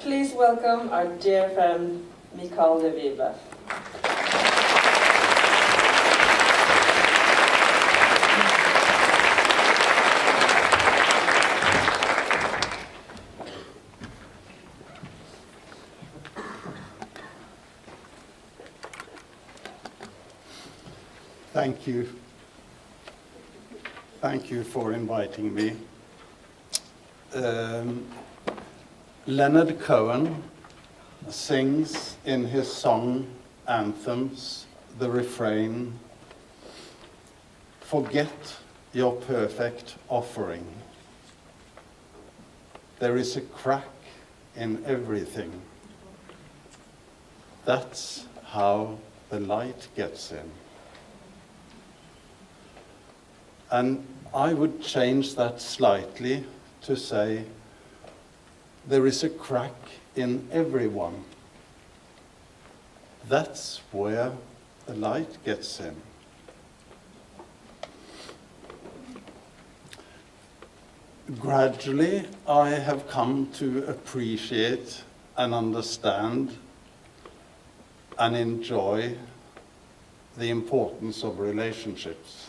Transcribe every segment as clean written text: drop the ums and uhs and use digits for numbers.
please welcome our dear friend, Mikael de Vive. Thank you. Thank you for inviting me. Leonard Cohen sings in his song anthems the refrain, "Forget your perfect offering. There is a crack in everything. That's how the light gets in." And I would change that slightly to say, there is a crack in everyone. That's where the light gets in. Gradually, I have come to appreciate and understand and enjoy the importance of relationships.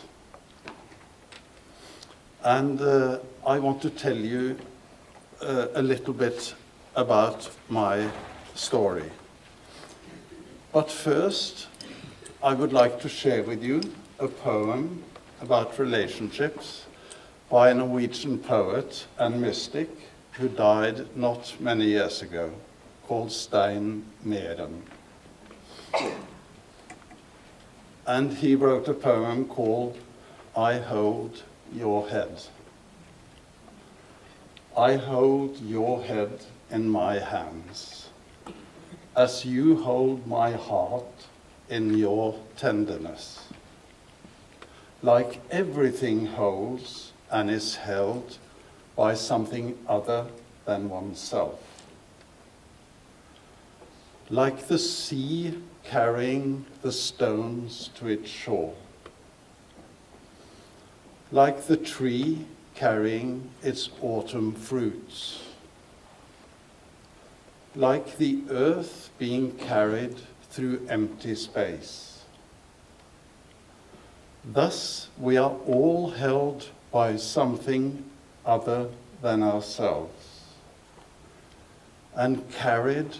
And I want to tell you a little bit about my story. But first, I would like to share with you a poem about relationships by a Norwegian poet and mystic who died not many years ago, called Stein Meren. And he wrote a poem called "I Hold Your Head." I hold your head in my hands, as you hold my heart in your tenderness. Like everything holds and is held by something other than oneself. Like the sea carrying the stones to its shore. Like the tree carrying its autumn fruits. Like the earth being carried through empty space. Thus we are all held by something other than ourselves, and carried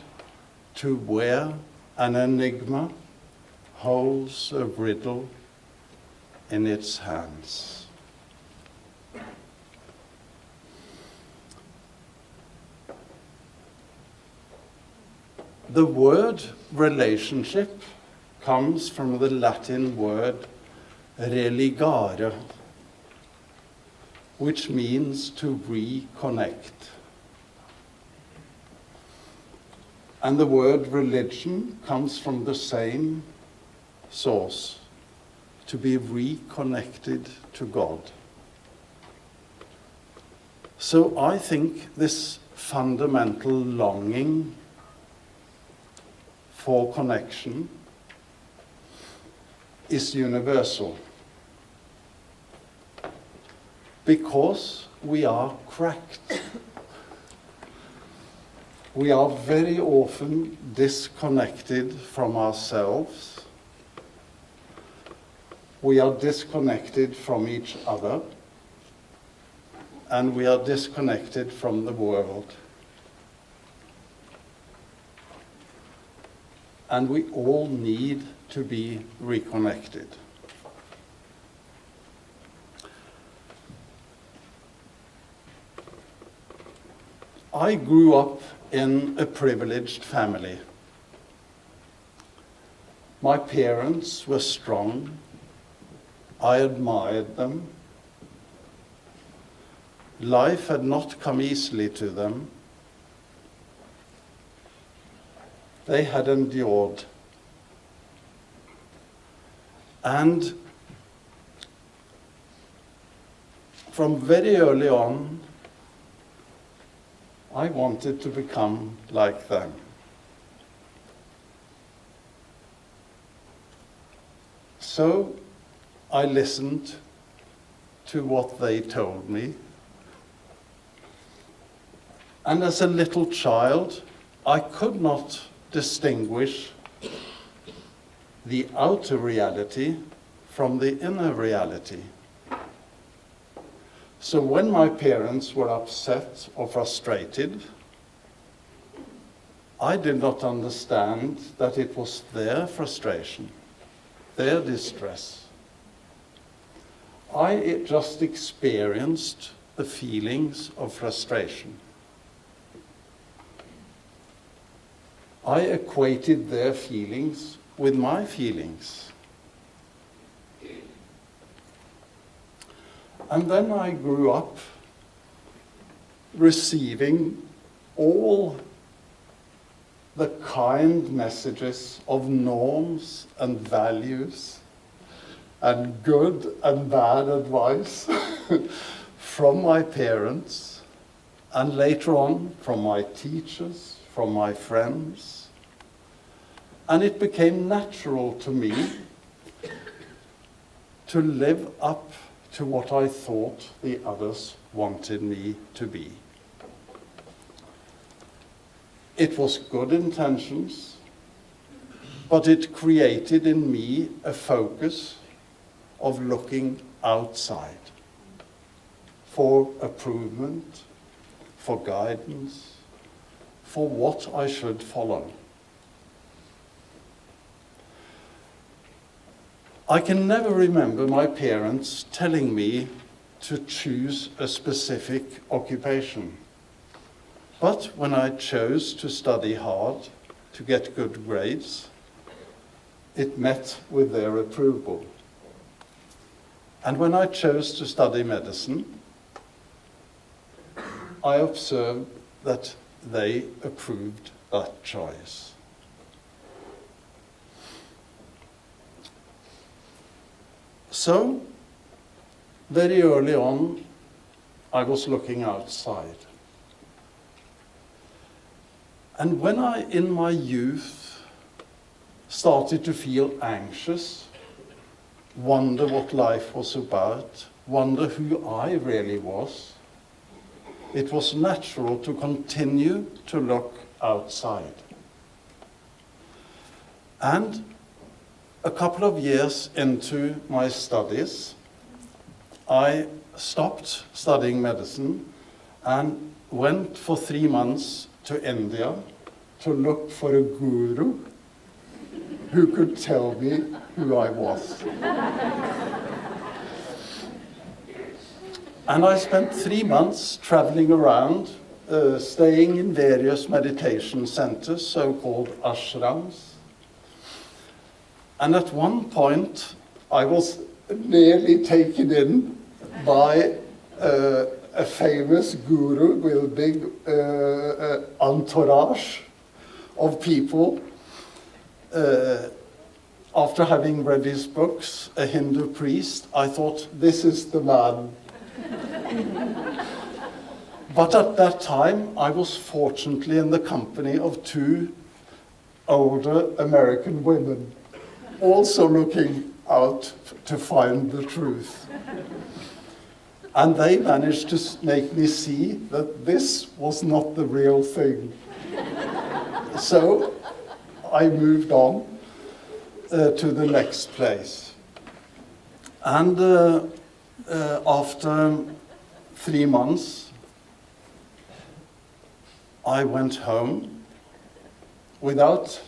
to where an enigma holds a riddle in its hands. The word relationship comes from the Latin word religare, which means to reconnect. And the word religion comes from the same source, to be reconnected to God. So I think this fundamental longing for connection is universal, because we are cracked. We are very often disconnected from ourselves. We are disconnected from each other, and we are disconnected from the world. And we all need to be reconnected. I grew up in a privileged family. My parents were strong. I admired them. Life had not come easily to them. They had endured. And from very early on, I wanted to become like them. So I listened to what they told me. And as a little child, I could not distinguish the outer reality from the inner reality. So when my parents were upset or frustrated, I did not understand that it was their frustration, their distress. I just experienced the feelings of frustration. I equated their feelings with my feelings. And then I grew up receiving all the kind messages of norms and values and good and bad advice from my parents, and later on from my teachers, from my friends. And it became natural to me to live up to what I thought the others wanted me to be. It was good intentions, but it created in me a focus of looking outside for approval, for guidance, for what I should follow. I can never remember my parents telling me to choose a specific occupation. But when I chose to study hard, to get good grades, it met with their approval. And when I chose to study medicine, I observed that they approved that choice. So, very early on, I was looking outside. And when I, in my youth, started to feel anxious, wonder what life was about, wonder who I really was, it was natural to continue to look outside. And a couple of years into my studies, I stopped studying medicine and went for 3 months to India to look for a guru who could tell me who I was. And I spent 3 months traveling around, staying in various meditation centers, so-called ashrams. And at one point, I was nearly taken in by a famous guru with a big entourage of people. After having read his books, a Hindu priest, I thought, this is the man. But at that time, I was fortunately in the company of 2 older American women, also looking out to find the truth. And they managed to make me see that this was not the real thing. So I moved on to the next place. And after 3 months, I went home without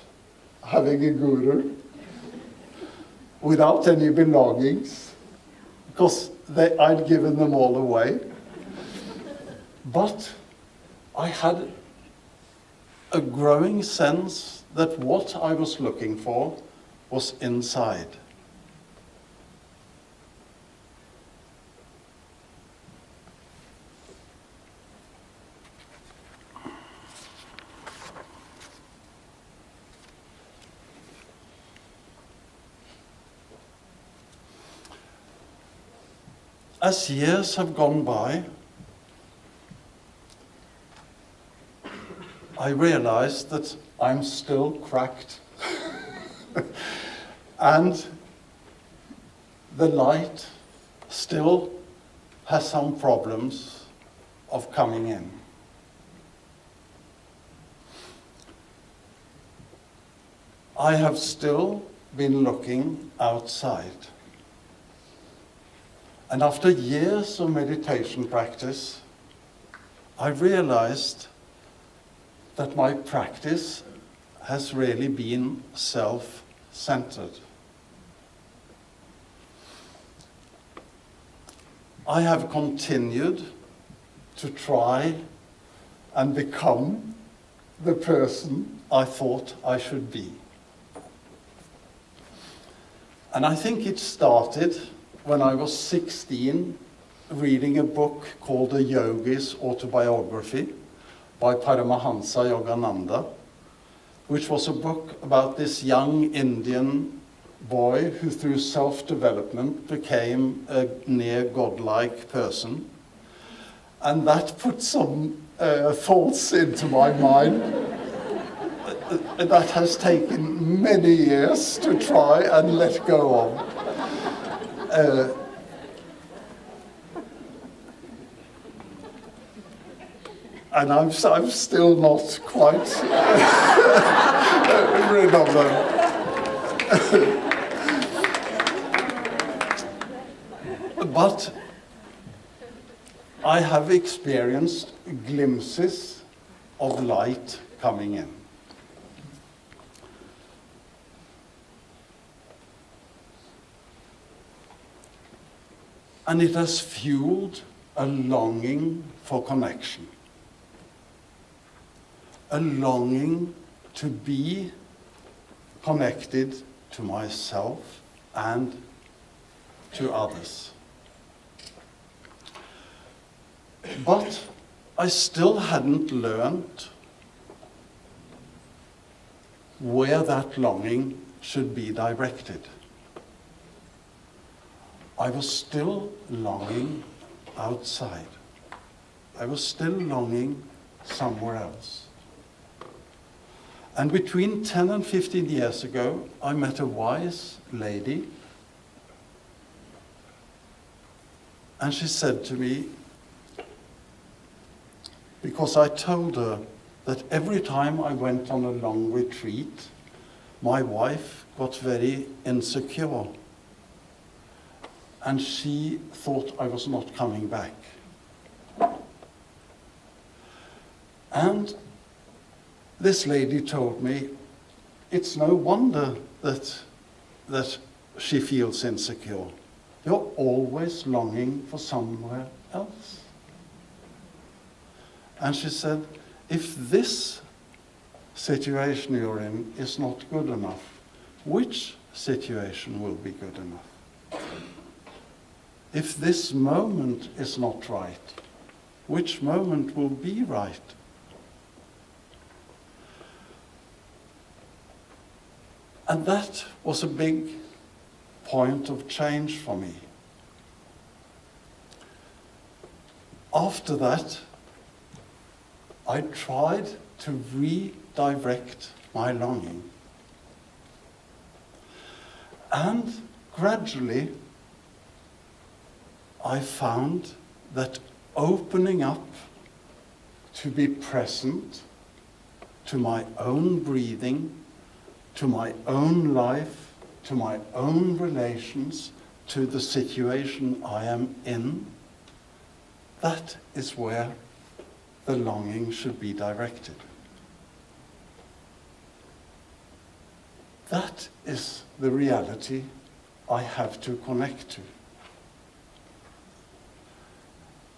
having a guru, without any belongings, because I'd given them all away. But I had a growing sense that what I was looking for was inside. As years have gone by, I realized that I'm still cracked. And the light still has some problems of coming in. I have still been looking outside. And after years of meditation practice, I realized that my practice has really been self-centered. I have continued to try and become the person I thought I should be. And I think it started when I was 16, reading a book called The Yogi's Autobiography by Paramahansa Yogananda, which was a book about this young Indian boy who through self-development became a near godlike person. And that put some thoughts into my mind that has taken many years to try and let go of. And I'm still not quite rid of them. But I have experienced glimpses of light coming in. And it has fueled a longing for connection. A longing to be connected to myself and to others. But I still hadn't learned where that longing should be directed. I was still longing outside. I was still longing somewhere else. And between 10 and 15 years ago, I met a wise lady, and she said to me, because I told her that every time I went on a long retreat, my wife got very insecure, and she thought I was not coming back. And this lady told me, it's no wonder that she feels insecure. You're always longing for somewhere else. And she said, if this situation you're in is not good enough, which situation will be good enough? If this moment is not right, which moment will be right? And that was a big point of change for me. After that, I tried to redirect my longing. And gradually, I found that opening up to be present to my own breathing, to my own life, to my own relations, to the situation I am in, that is where the longing should be directed. That is the reality I have to connect to.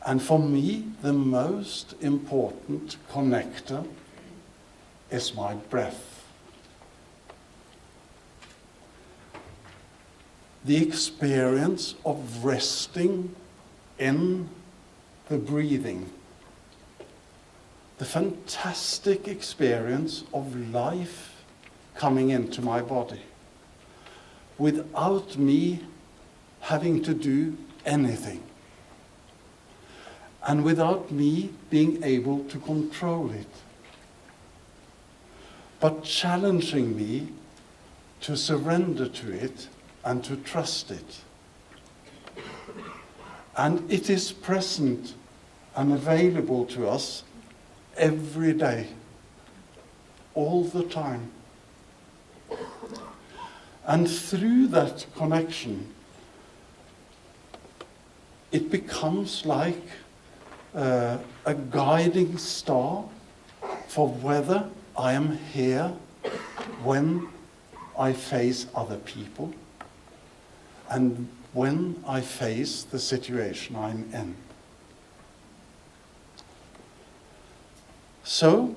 And for me, the most important connector is my breath. The experience of resting in the breathing. The fantastic experience of life coming into my body without me having to do anything. And without me being able to control it. But challenging me to surrender to it and to trust it. And it is present and available to us every day, all the time. And through that connection, it becomes like a guiding star for whether I am here when I face other people and when I face the situation I'm in. So,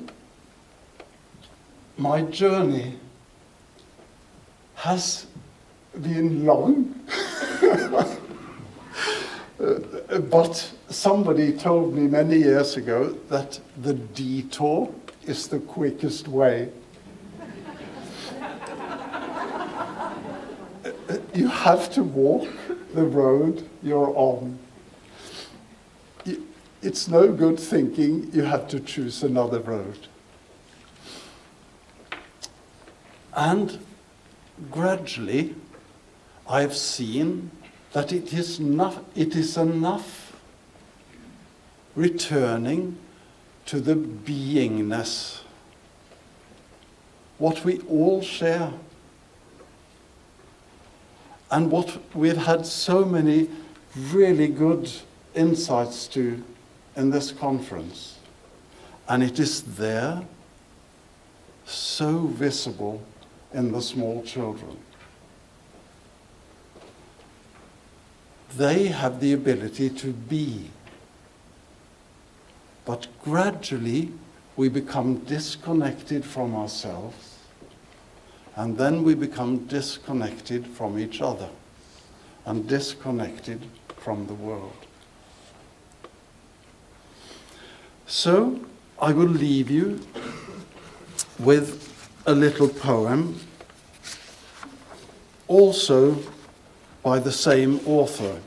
my journey has been long, but somebody told me many years ago that the detour is the quickest way. You have to walk the road you're on. It's no good thinking you have to choose another road. And gradually, I've seen that it is enough returning to the beingness, what we all share, and what we've had so many really good insights to in this conference. And it is there, so visible in the small children. They have the ability to be, but gradually we become disconnected from ourselves, and then we become disconnected from each other and disconnected from the world. So I will leave you with a little poem, also by the same author.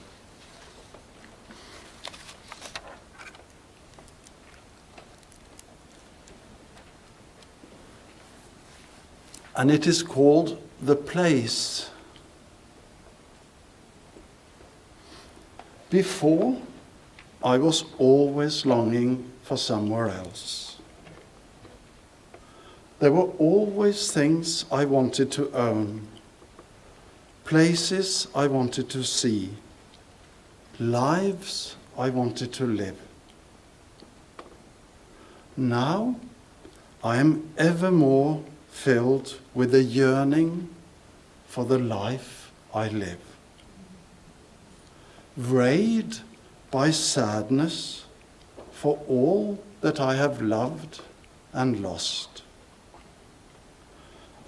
And it is called The Place. Before, I was always longing for somewhere else. There were always things I wanted to own, places I wanted to see, lives I wanted to live. Now I am ever more filled with a yearning for the life I live, rayed by sadness for all that I have loved and lost.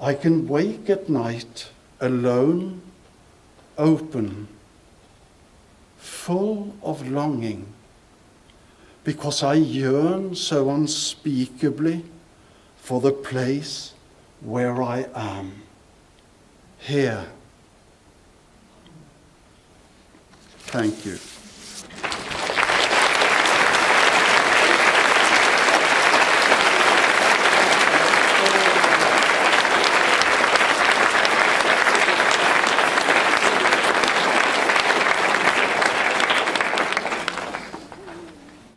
I can wake at night alone, open, full of longing, because I yearn so unspeakably for the place where I am, here. Thank you.